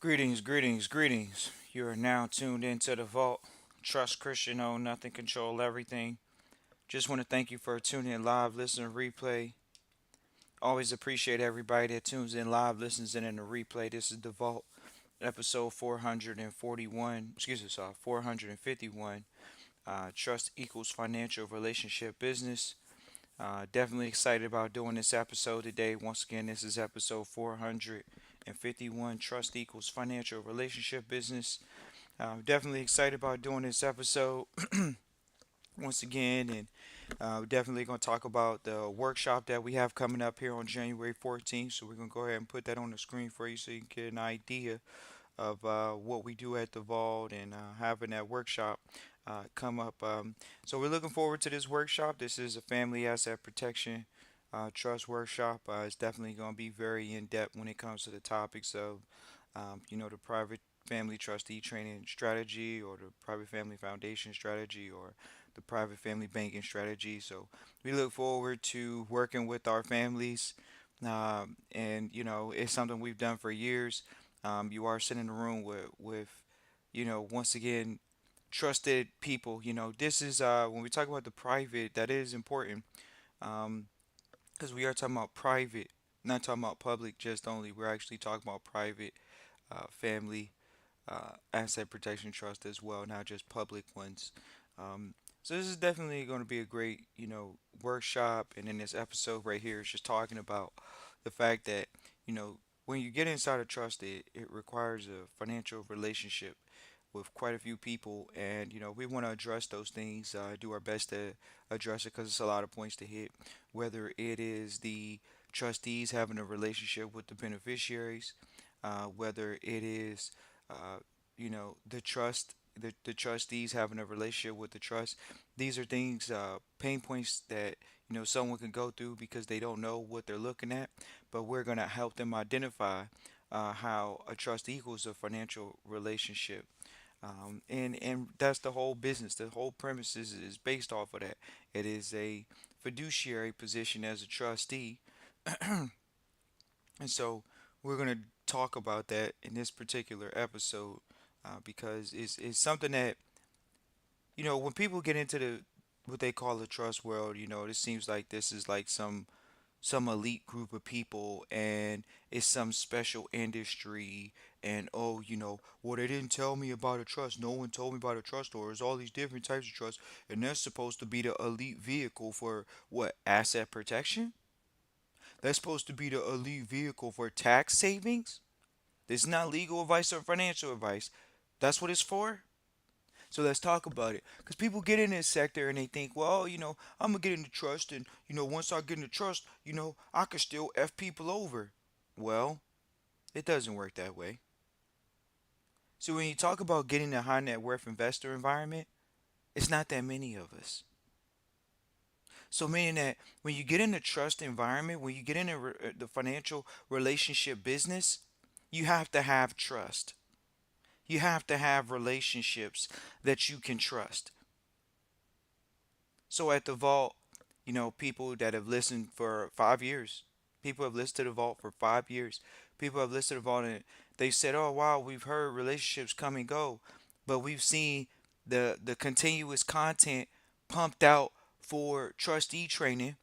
Greetings, greetings, greetings. You are now tuned into the vault. Trust Christian, own nothing, control everything. Just want to thank you for tuning in live, listen, replay. Always appreciate everybody that tunes in live, listens in the replay. This is the vault, episode 441. Excuse me, sorry, 451. Trust equals financial relationship business. Definitely excited about doing this episode today. Once again, this is episode 451. Trust equals financial relationship business. Definitely excited about doing this episode once again, and we're definitely going to talk about the workshop that we have coming up here on January 14th. So we're going to go ahead and put that on the screen for you so you can get an idea of what we do at the Vault and having that workshop come up. So we're looking forward to this workshop. This is a family asset protection trust workshop. It's definitely going to be very in depth when it comes to the topics of, the private family trustee training strategy or the private family foundation strategy or the private family banking strategy. So we look forward to working with our families. And it's something we've done for years. You are sitting in a room with once again, trusted people. This is when we talk about the private, that is important. Um, because we are talking about private, not talking about public just only. We're actually talking about private family asset protection trust as well, not just public ones. Um, so this is definitely going to be a great, workshop. And in this episode right here, it's just talking about the fact that, you know, when you get inside a trust, it requires a financial relationship with quite a few people. And, we want to address those things, do our best to address it because it's a lot of points to hit, whether it is the trustees having a relationship with the beneficiaries, whether it is the the trustees having a relationship with the trust. These are things, pain points that someone can go through because they don't know what they're looking at, but we're going to help them identify how a trust equals a financial relationship. And that's the whole business. The whole premise is based off of that. It is a fiduciary position as a trustee. And so we're going to talk about that in this particular episode, because it's something that, when people get into the what they call the trust world, it seems like this is like some elite group of people and it's some special industry. And oh, well, they didn't tell me about a trust, no one told me about a trust, or there's all these different types of trust, and that's supposed to be the elite vehicle for what, asset protection. That's supposed to be the elite vehicle for tax savings. This is not legal advice or financial advice. That's what it's for. So let's talk about it. Because people get in this sector and they think, well, I'm going to get into trust. And, once I get into trust, I can still F people over. Well, it doesn't work that way. So when you talk about getting a high net worth investor environment, it's not that many of us. So meaning that when you get in the trust environment, when you get in the financial relationship business, you have to have trust. You have to have relationships that you can trust. So at the vault, people that have listened for 5 years, people have listened to the vault for 5 years. People have listened to the vault and they said, "Oh wow, we've heard relationships come and go, but we've seen the continuous content pumped out for trustee training.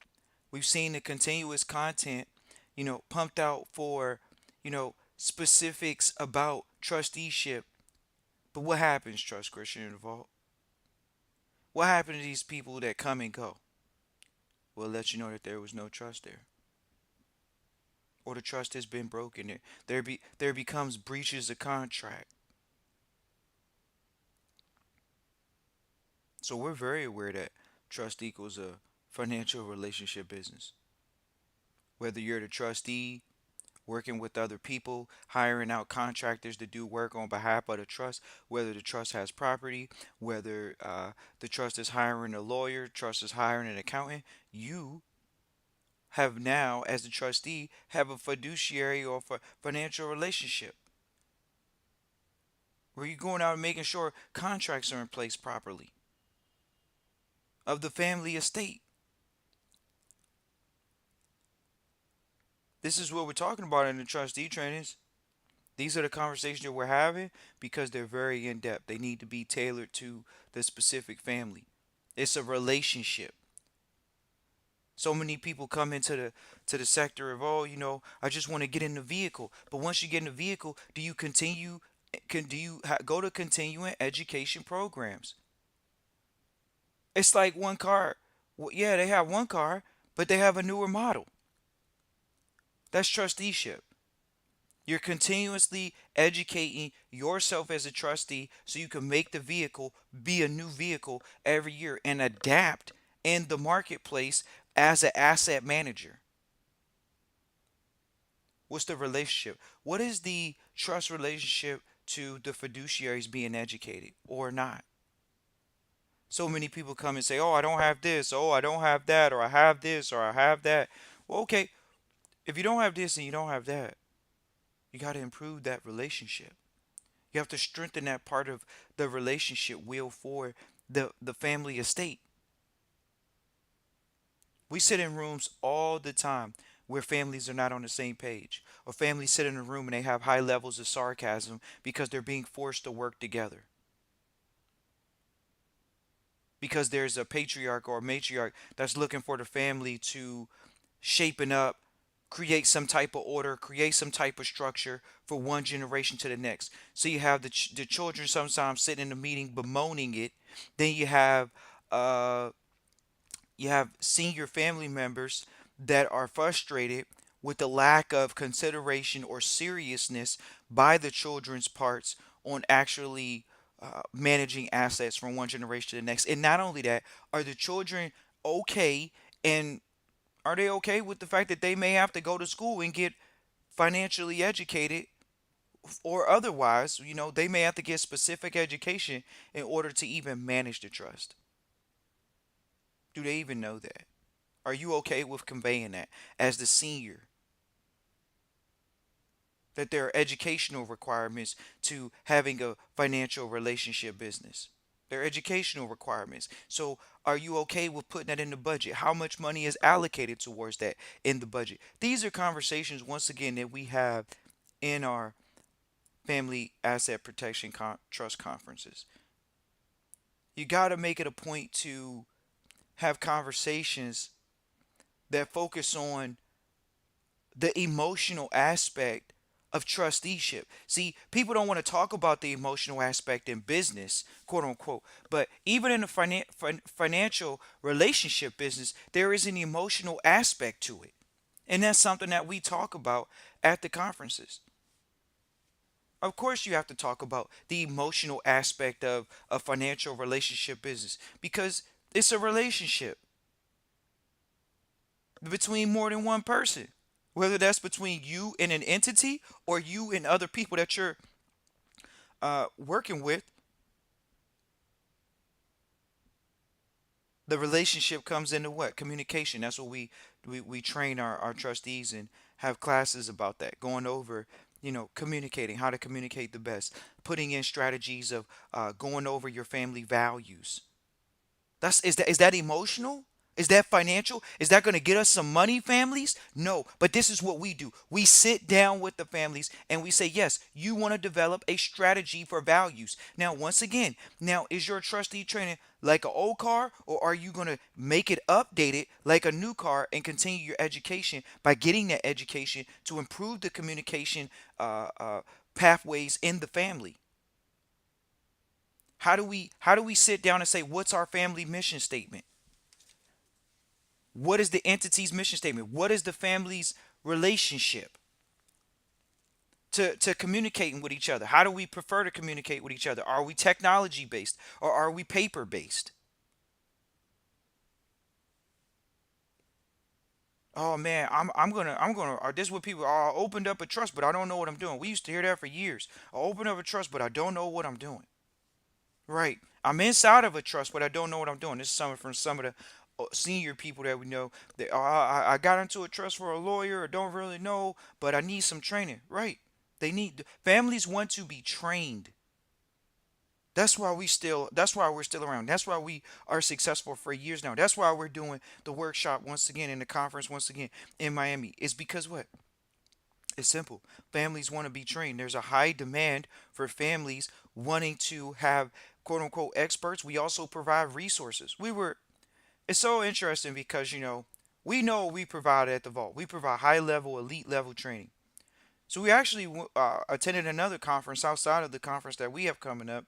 We've seen the continuous content, pumped out for, specifics about trusteeship. But what happens, Trust Christian in the vault? What happened to these people that come and go? Will let you know that there was no trust there, or the trust has been broken. There becomes breaches of contract. So we're very aware that trust equals a financial relationship business. Whether you're the trustee, working with other people, hiring out contractors to do work on behalf of the trust, whether the trust has property, whether the trust is hiring a lawyer, trust is hiring an accountant, you have now, as the trustee, have a fiduciary or financial relationship where you're going out and making sure contracts are in place properly of the family estate. This is what we're talking about in the trustee trainings. These are the conversations that we're having because they're very in depth. They need to be tailored to the specific family. It's a relationship. So many people come into the sector of, oh, I just want to get in the vehicle. But once you get in the vehicle, do you continue? Do you go to continuing education programs? It's like one car. Well, yeah, they have one car, but they have a newer model. That's trusteeship. You're continuously educating yourself as a trustee so you can make the vehicle be a new vehicle every year and adapt in the marketplace as an asset manager. What's the relationship? What is the trust relationship to the fiduciaries being educated or not? So many people come and say, oh, I don't have this, oh, I don't have that, or I have this, or I have that. Well, okay, if you don't have this and you don't have that, you got to improve that relationship. You have to strengthen that part of the relationship wheel for the family estate. We sit in rooms all the time where families are not on the same page, or families sit in a room and they have high levels of sarcasm because they're being forced to work together. Because there's a patriarch or a matriarch that's looking for the family to shaping up, create some type of order, create some type of structure for one generation to the next. So you have the children sometimes sitting in the meeting bemoaning it. Then uh, you have senior family members that are frustrated with the lack of consideration or seriousness by the children's parts on actually managing assets from one generation to the next. And not only that, are the children okay, and are they okay with the fact that they may have to go to school and get financially educated, or otherwise, they may have to get specific education in order to even manage the trust? Do they even know that? Are you okay with conveying that as the senior? That there are educational requirements to having a financial relationship business. There are educational requirements. So, are you okay with putting that in the budget? How much money is allocated towards that in the budget? These are conversations, once again, that we have in our family asset protection trust conferences. You got to make it a point to have conversations that focus on the emotional aspect of trusteeship. See, people don't want to talk about the emotional aspect in business, quote unquote, but even in the financial relationship business, there is an emotional aspect to it. And that's something that we talk about at the conferences. Of course, you have to talk about the emotional aspect of a financial relationship business because it's a relationship between more than one person, whether that's between you and an entity or you and other people that you're working with. The relationship comes into what? Communication. That's what we train our trustees and have classes about that, going over, communicating, how to communicate the best, putting in strategies of going over your family values. Is that emotional? Is that financial? Is that going to get us some money, families? No, but this is what we do. We sit down with the families and we say, yes, you want to develop a strategy for values. Now, once again, now is your trustee training like an old car, or are you going to make it updated like a new car and continue your education by getting that education to improve the communication pathways in the family? How do we sit down and say what's our family mission statement? What is the entity's mission statement? What is the family's relationship to communicating with each other? How do we prefer to communicate with each other? Are we technology based or are we paper based? Oh man, I'm gonna. Or this is what people. Oh, I opened up a trust, but I don't know what I'm doing. We used to hear that for years. I opened up a trust, but I don't know what I'm doing. Right. I'm inside of a trust, but I don't know what I'm doing. This is something from some of the senior people that we know. That I got into a trust for a lawyer. I don't really know, but I need some training. Right. Families want to be trained. That's why we're still around. That's why we are successful for years now. That's why we're doing the workshop once again in the conference once again in Miami. Is because what? It's simple. Families want to be trained. There's a high demand for families wanting to have quote unquote experts. We also provide resources. It's so interesting because, we know what we provide at the vault. We provide high level, elite level training. So we actually attended another conference outside of the conference that we have coming up,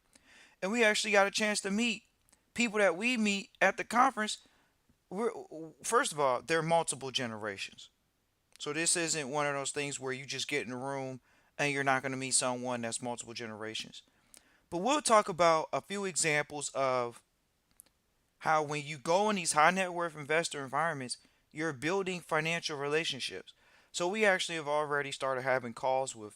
and we actually got a chance to meet people that we meet at the conference. We're, first of all, there are multiple generations. So this isn't one of those things where you just get in a room and you're not going to meet someone that's multiple generations. But we'll talk about a few examples of how when you go in these high net worth investor environments, you're building financial relationships. So we actually have already started having calls with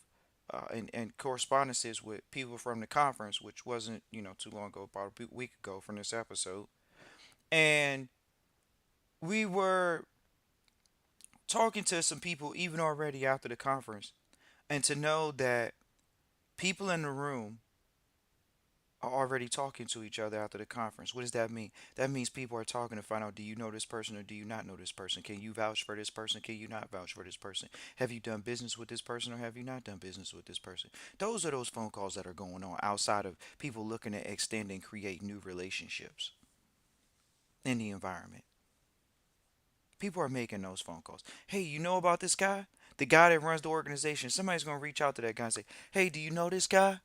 and correspondences with people from the conference, which wasn't too long ago, about a week ago from this episode, and we were talking to some people even already after the conference, and to know that people in the room are already talking to each other after the conference. What does that mean? That means people are talking to find out, do you know this person or do you not know this person? Can you vouch for this person? Can you not vouch for this person? Have you done business with this person or have you not done business with this person? Those are those phone calls that are going on outside of people looking to extend and create new relationships in the environment. People are making those phone calls. Hey, you know about this guy? The guy that runs the organization. Somebody's going to reach out to that guy and say, hey, do you know this guy?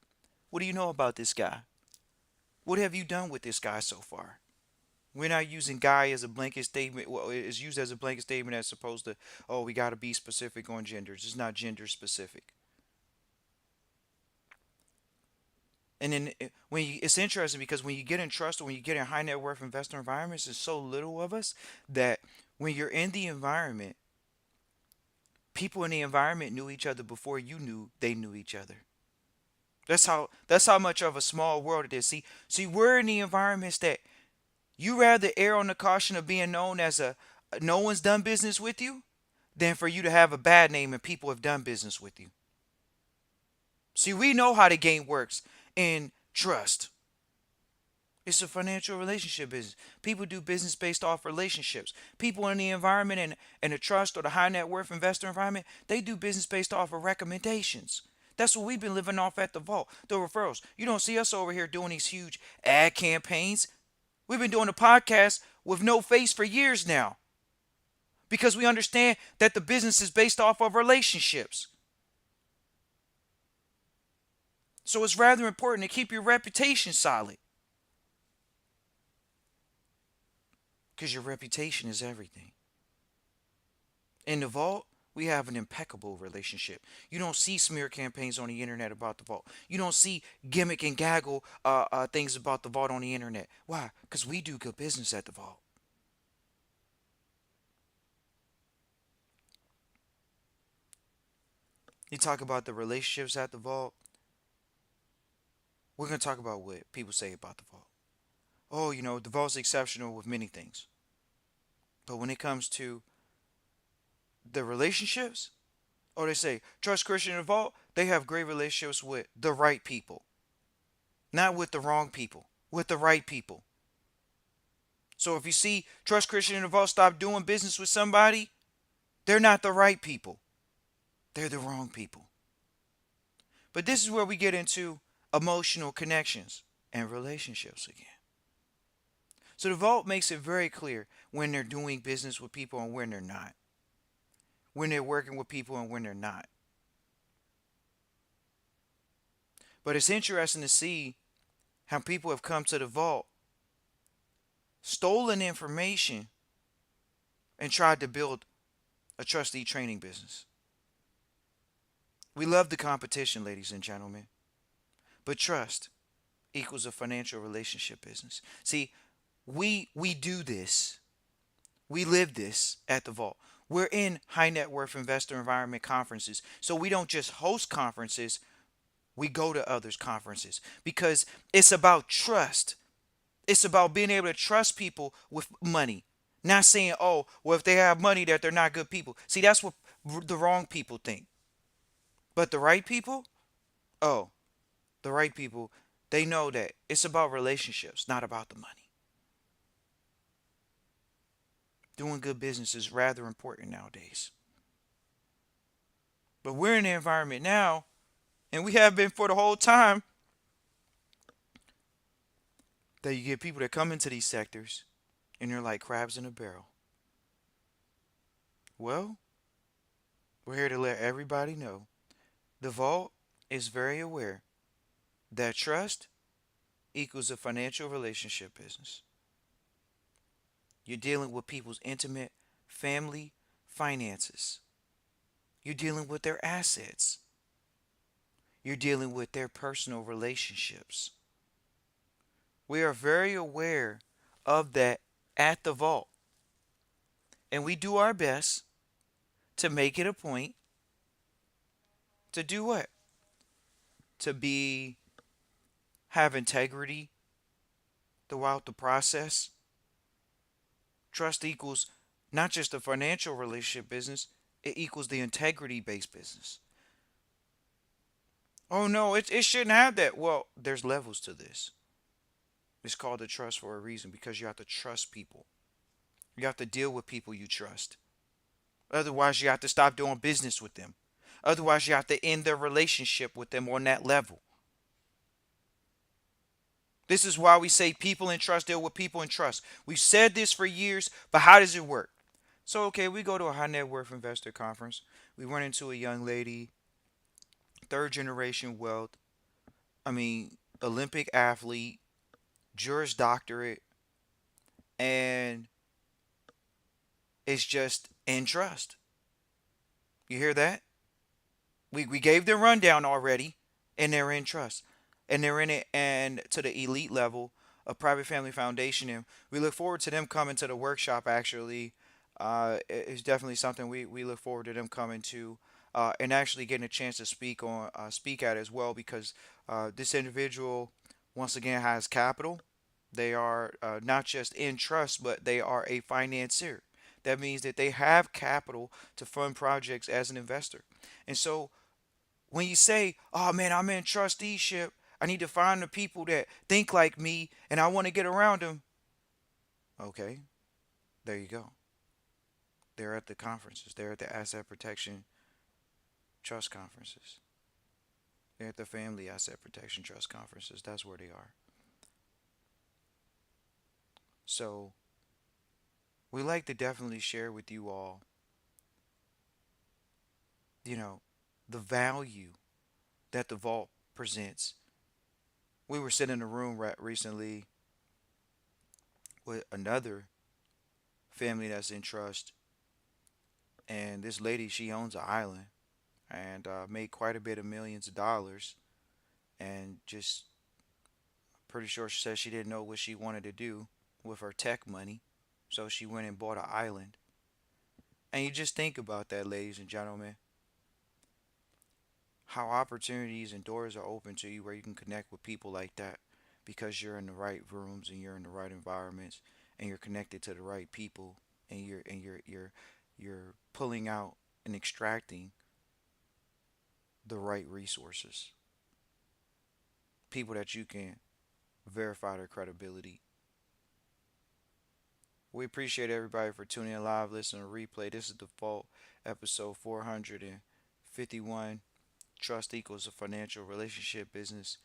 What do you know about this guy? What have you done with this guy so far? We're not using guy as a blanket statement. Well, it's used as a blanket statement as opposed to, oh, we got to be specific on genders. It's not gender specific. And then it's interesting because when you get in trust or when you get in high net worth investor environments, there's so little of us that when you're in the environment, people in the environment knew each other before you knew they knew each other. That's how much of a small world it is. See, we're in the environments that you rather err on the caution of being known as a no one's done business with you than for you to have a bad name and people have done business with you. See, we know how the game works in trust. It's a financial relationship business. People do business based off relationships. People in the environment and the trust or the high net worth investor environment, they do business based off of recommendations. That's what we've been living off at the vault. The referrals. You don't see us over here doing these huge ad campaigns. We've been doing a podcast with no face for years now because we understand that the business is based off of relationships. So it's rather important to keep your reputation solid because your reputation is everything. In the vault, we have an impeccable relationship. You don't see smear campaigns on the internet about the vault. You don't see gimmick and gaggle things about the vault on the internet. Why? Because we do good business at the vault. You talk about the relationships at the vault. We're going to talk about what people say about the vault. Oh, the vault's exceptional with many things. But when it comes to the relationships, or they say, trust Christian in the vault, they have great relationships with the right people. Not with the wrong people, with the right people. So if you see Trust Christian in the vault stop doing business with somebody, they're not the right people. They're the wrong people. But this is where we get into emotional connections and relationships again. So the vault makes it very clear when they're doing business with people and when they're not. When they're working with people and when they're not. But it's interesting to see how people have come to the vault, stolen information, and tried to build a trustee training business. We love the competition, ladies and gentlemen. But trust equals a financial relationship business. See, we do this. We live this at the vault. We're in high net worth investor environment conferences. So we don't just host conferences, we go to others' conferences because it's about trust. It's about being able to trust people with money. Not saying, oh, well, if they have money, that they're not good people. See, that's what the wrong people think. But the right people, oh, the right people, they know that it's about relationships, not about the money. Doing good business is rather important nowadays. But we're in the environment now, and we have been for the whole time, that you get people that come into these sectors and they're like crabs in a barrel. Well, we're here to let everybody know the vault is very aware that trust equals a financial relationship business. You're dealing with people's intimate family finances. You're dealing with their assets. You're dealing with their personal relationships. We are very aware of that at the vault. And we do our best to make it a point to do what? To be have integrity throughout the process. Trust equals not just the financial relationship business, it equals the integrity based business. Oh no, it shouldn't have that. Well, there's levels to this. It's called the trust for a reason because you have to trust people. You have to deal with people you trust. Otherwise, you have to stop doing business with them. Otherwise, you have to end their relationship with them on that level. This is why we say people in trust deal with people in trust. We've said this for years, but how does it work? So, okay, we go to a high net worth investor conference. We run into a young lady, third generation wealth. I mean, Olympic athlete, Juris Doctorate, and it's just in trust. You hear that? We gave the rundown already, and they're in trust, and they're in it, and to the elite level of Private Family Foundation, and we look forward to them coming to the workshop. Actually, it's definitely something we look forward to them coming to, and actually getting a chance to speak at as well because this individual once again has capital. They are not just in trust, but they are a financier. That means that they have capital to fund projects as an investor. And so when you say, "Oh man, I'm in trusteeship. I need to find the people that think like me and I want to get around them." Okay, there you go. They're at the conferences. They're at the asset protection trust conferences. They're at the family asset protection trust conferences. That's where they are. So, we like to definitely share with you all, you know, the value that the vault presents. We were sitting in a room recently with another family that's in trust, and this lady, she owns an island and made quite a bit of millions of dollars, and just pretty sure she said she didn't know what she wanted to do with her tech money, so she went and bought an island. And you just think about that, ladies and gentlemen, how opportunities and doors are open to you where you can connect with people like that because you're in the right rooms and you're in the right environments and you're connected to the right people and you're pulling out and extracting the right resources, people that you can verify their credibility. We appreciate everybody for tuning in live, listening, to replay. This is the Default episode 451. Trust equals a financial relationship business.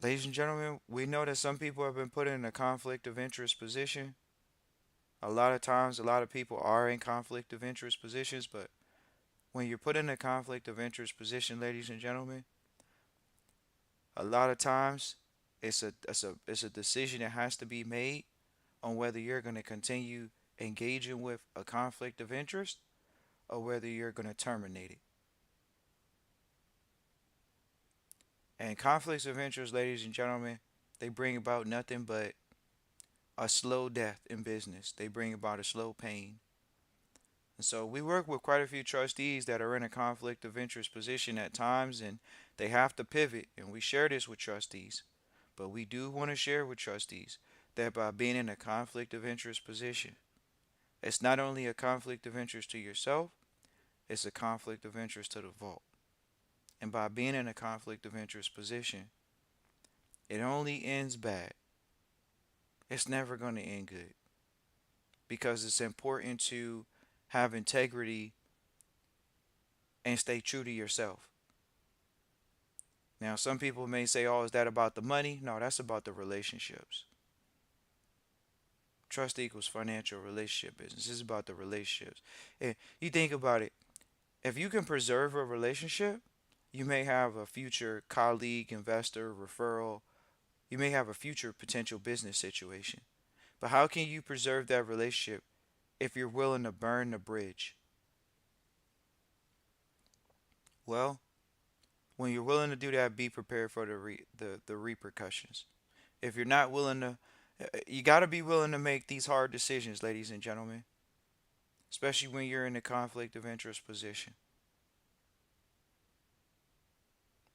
Ladies and gentlemen, we know that some people have been put in a conflict of interest position. A lot of times, a lot of people are in conflict of interest positions, but when you're put in a conflict of interest position, ladies and gentlemen, a lot of times it's a decision that has to be made on whether you're going to continue engaging with a conflict of interest or whether you're going to terminate it. And conflicts of interest, ladies and gentlemen, they bring about nothing but a slow death in business. They bring about a slow pain. And so we work with quite a few trustees that are in a conflict of interest position at times and they have to pivot. And we share this with trustees. But we do want to share with trustees that by being in a conflict of interest position, it's not only a conflict of interest to yourself, it's a conflict of interest to the vault. And by being in a conflict of interest position, it only ends bad. It's never going to end good because it's important to have integrity and stay true to yourself. Now, some people may say, oh, is that about the money? No, that's about the relationships. Trust equals financial relationship business. It's about the relationships. And you think about it, if you can preserve a relationship, you may have a future colleague, investor, referral. You may have a future potential business situation. But how can you preserve that relationship if you're willing to burn the bridge? Well, when you're willing to do that, be prepared for the repercussions. If you're not willing to, you got to be willing to make these hard decisions, ladies and gentlemen, especially when you're in a conflict of interest position.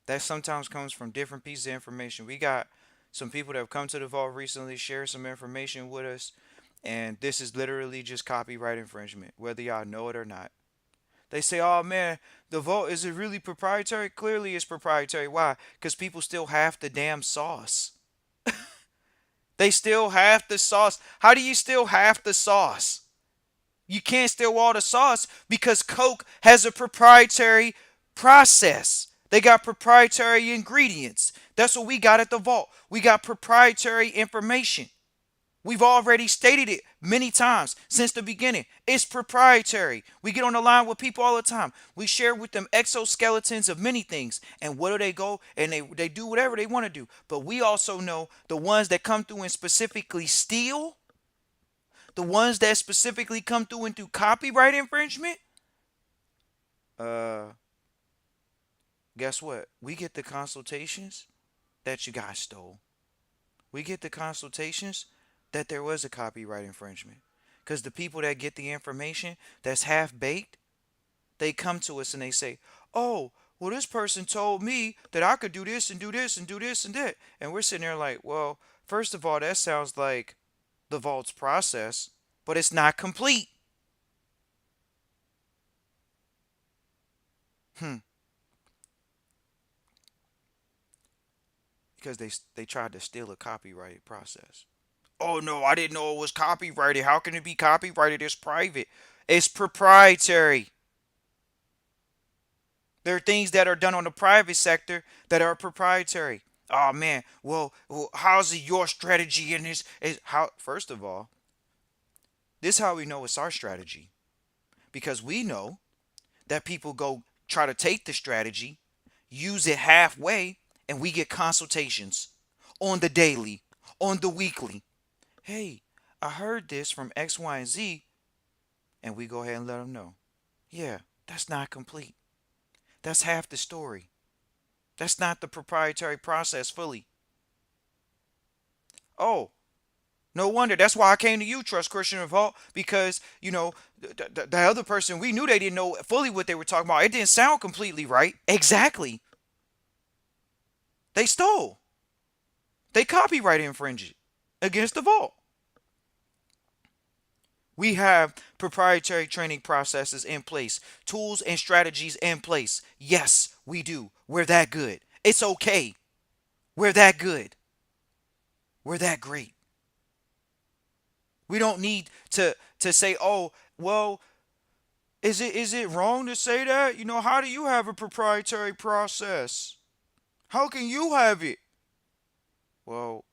That sometimes comes from different pieces of information. We got some people that have come to the vault recently, share some information with us, and this is literally just copyright infringement, whether y'all know it or not. They say, oh man, the vault, is it really proprietary? Clearly it's proprietary. Why? Because people still have the damn sauce. They still have the sauce. How do you still have the sauce? You can't steal all the sauce because Coke has a proprietary process. They got proprietary ingredients. That's what we got at the vault. We got proprietary information. We've already stated it many times since the beginning. It's proprietary. We get on the line with people all the time. We share with them exoskeletons of many things. And where do they go? And they do whatever they want to do. But we also know the ones that come through and specifically steal, the ones that specifically come through and do copyright infringement, uh, guess what? We get the consultations that you guys stole. We get the consultations that there was a copyright infringement. Because the people that get the information that's half baked, they come to us and they say, oh, well, this person told me that I could do this and do this and do this and that. And we're sitting there like, well, first of all, that sounds like the vault's process, but it's not complete. Hmm. Because they tried to steal a copyrighted process. Oh no, I didn't know it was copyrighted. How can it be copyrighted? It's private. It's proprietary. There are things that are done on the private sector that are proprietary. Oh man, well how's it your strategy in this? Is how first of all, this is how we know it's our strategy. Because we know that people go try to take the strategy, use it halfway, and we get consultations on the daily, on the weekly. Hey, I heard this from X, Y, and Z, and we go ahead and let them know. Yeah, that's not complete. That's half the story. That's not the proprietary process fully. Oh, no wonder. That's why I came to you, Trust Christian Revolt, because, the other person, we knew they didn't know fully what they were talking about. It didn't sound completely right. Exactly. They stole. They copyright infringed against the vault. We have proprietary training processes in place, tools and strategies in place. Yes, we do. We're that good. It's okay. We're that good. We're that great. We don't need to say, "Oh, well, is it wrong to say that? How do you have a proprietary process? How can you have it?" Well,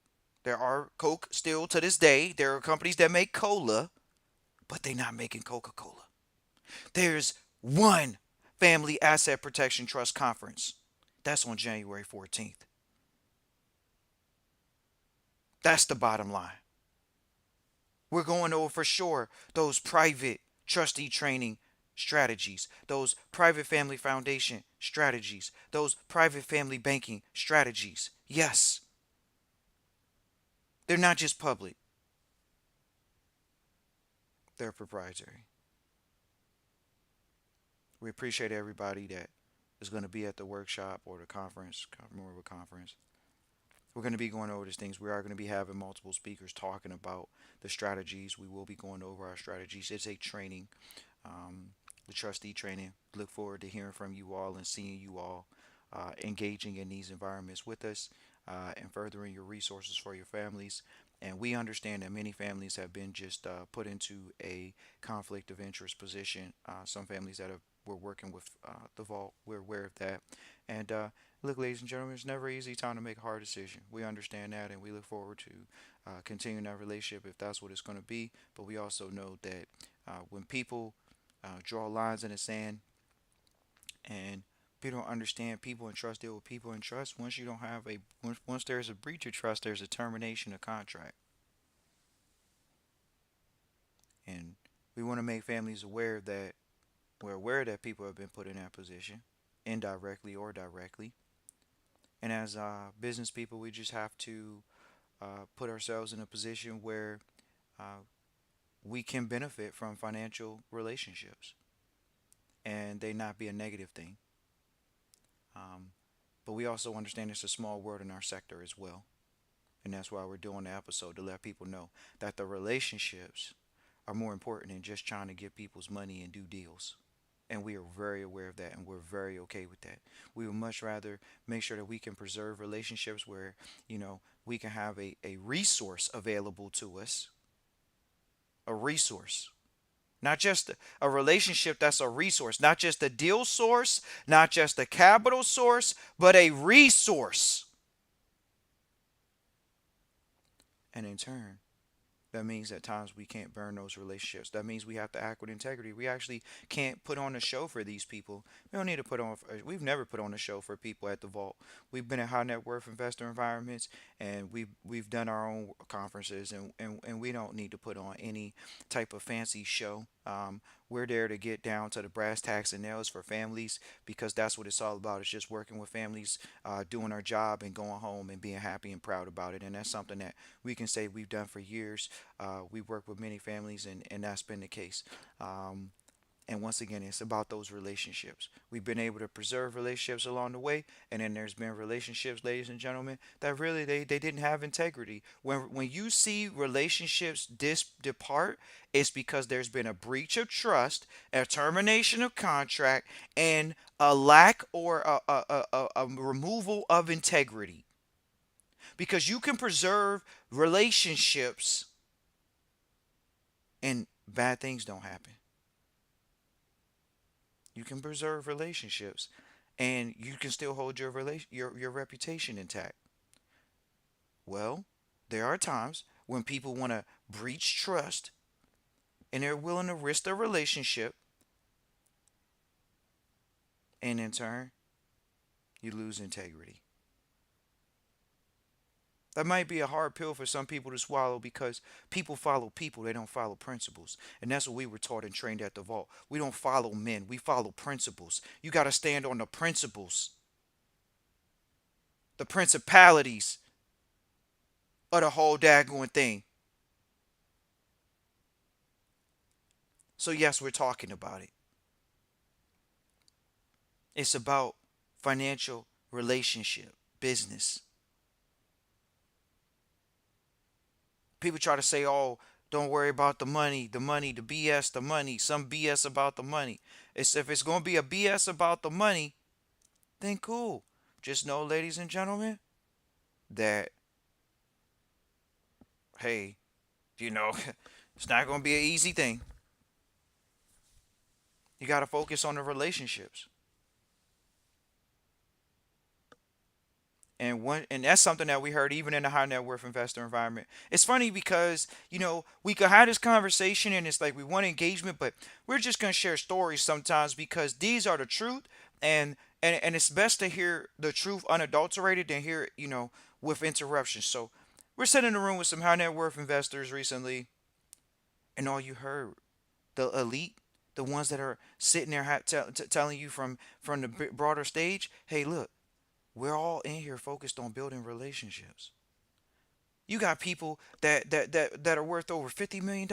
there are Coke still to this day. There are companies that make cola, but they're not making Coca-Cola. There's one Family Asset Protection Trust conference. That's on January 14th. That's the bottom line. We're going over for sure those private trustee training strategies, those private family foundation strategies, those private family banking strategies. Yes, they're not just public, they're proprietary. We appreciate everybody that is going to be at the workshop or the conference, more of a conference. We're going to be going over these things. We are going to be having multiple speakers talking about the strategies. We will be going over our strategies. It's a training, the trustee training. Look forward to hearing from you all and seeing you all engaging in these environments with us and furthering your resources for your families. And we understand that many families have been just put into a conflict of interest position. Some families that have we're working with the vault. We're aware of that. And look, ladies and gentlemen, it's never an easy time to make a hard decision. We understand that, and we look forward to continuing that relationship if that's what it's going to be. But we also know that when people draw lines in the sand and people don't understand people and trust deal with people and trust. Once you don't have a once there's a breach of trust, there's a termination of contract, and we want to make families aware that we're aware that people have been put in that position, indirectly or directly. And as business people, we just have to put ourselves in a position where uh, we can benefit from financial relationships, and they not be a negative thing. Um, but we also understand it's a small world in our sector as well. And that's why we're doing the episode to let people know that the relationships are more important than just trying to get people's money and do deals. And we are very aware of that and we're very okay with that. We would much rather make sure that we can preserve relationships where, we can have a resource available to us, a resource. Not just a relationship that's a resource, not just a deal source, not just a capital source, but a resource. And in turn, that means at times we can't burn those relationships. That means we have to act with integrity. We actually can't put on a show for these people. We don't need to put on, we've never put on a show for people at the vault. We've been in high net worth investor environments and we've done our own conferences and we don't need to put on any type of fancy show. We're there to get down to the brass tacks and nails for families because that's what it's all about. It's just working with families, doing our job and going home and being happy and proud about it. And that's something that we can say we've done for years. We work with many families, and that's been the case. Um, and once again, it's about those relationships. We've been able to preserve relationships along the way, and then there's been relationships, ladies and gentlemen, that really they didn't have integrity. When you see relationships depart, it's because there's been a breach of trust, a termination of contract, and a lack or a removal of integrity. Because you can preserve relationships and bad things don't happen. You can preserve relationships and you can still hold your reputation intact. Well, there are times when people want to breach trust and they're willing to risk their relationship, and in turn, you lose integrity. That might be a hard pill for some people to swallow because people follow people, they don't follow principles. And that's what we were taught and trained at the vault. We don't follow men, we follow principles. You got to stand on the principles, the principalities of the whole daggone thing. So, yes, we're talking about it. It's about financial relationship, business. People try to say, oh, don't worry about the money, the BS, the money, some BS about the money. If it's going to be a BS about the money, then cool. Just know, ladies and gentlemen, that, hey, you know, it's not going to be an easy thing. You got to focus on the relationships. And that's something that we heard even in the high net worth investor environment. It's funny because we could have this conversation and it's like we want engagement, but we're just gonna share stories sometimes because these are the truth, and it's best to hear the truth unadulterated than hear it with interruptions. So we're sitting in a room with some high net worth investors recently, and all you heard, the elite, the ones that are sitting there telling you from the broader stage, hey, look, we're all in here focused on building relationships. You got people that are worth over $50 million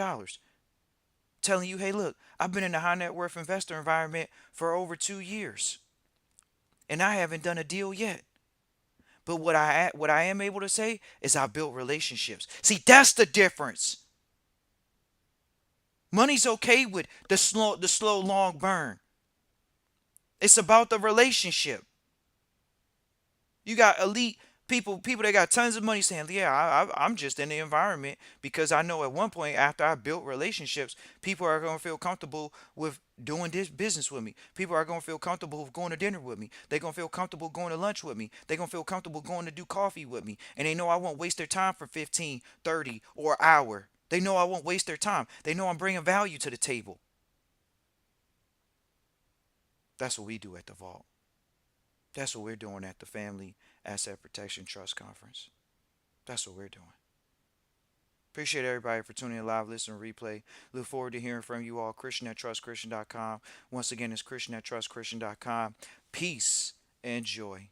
telling you, hey, look, I've been in the high net worth investor environment for over 2 years and I haven't done a deal yet. But what I am able to say is I built relationships. See, that's the difference. Money's okay with the slow long burn. It's about the relationship. You got elite People that got tons of money saying, "Yeah, I'm just in the environment because I know at one point after I built relationships, people are going to feel comfortable with doing this business with me. People are going to feel comfortable with going to dinner with me. They're going to feel comfortable going to lunch with me. They're going to feel comfortable going to do coffee with me. And they know I won't waste their time for 15, 30, or an hour. They know I won't waste their time. They know I'm bringing value to the table." That's what we do at the Vault. That's what we're doing at the Family Asset Protection Trust Conference. That's what we're doing. Appreciate everybody for tuning in live, listen, replay. Look forward to hearing from you all. Christian at trustchristian.com. Once again, it's Christian at trustchristian.com. Peace and joy.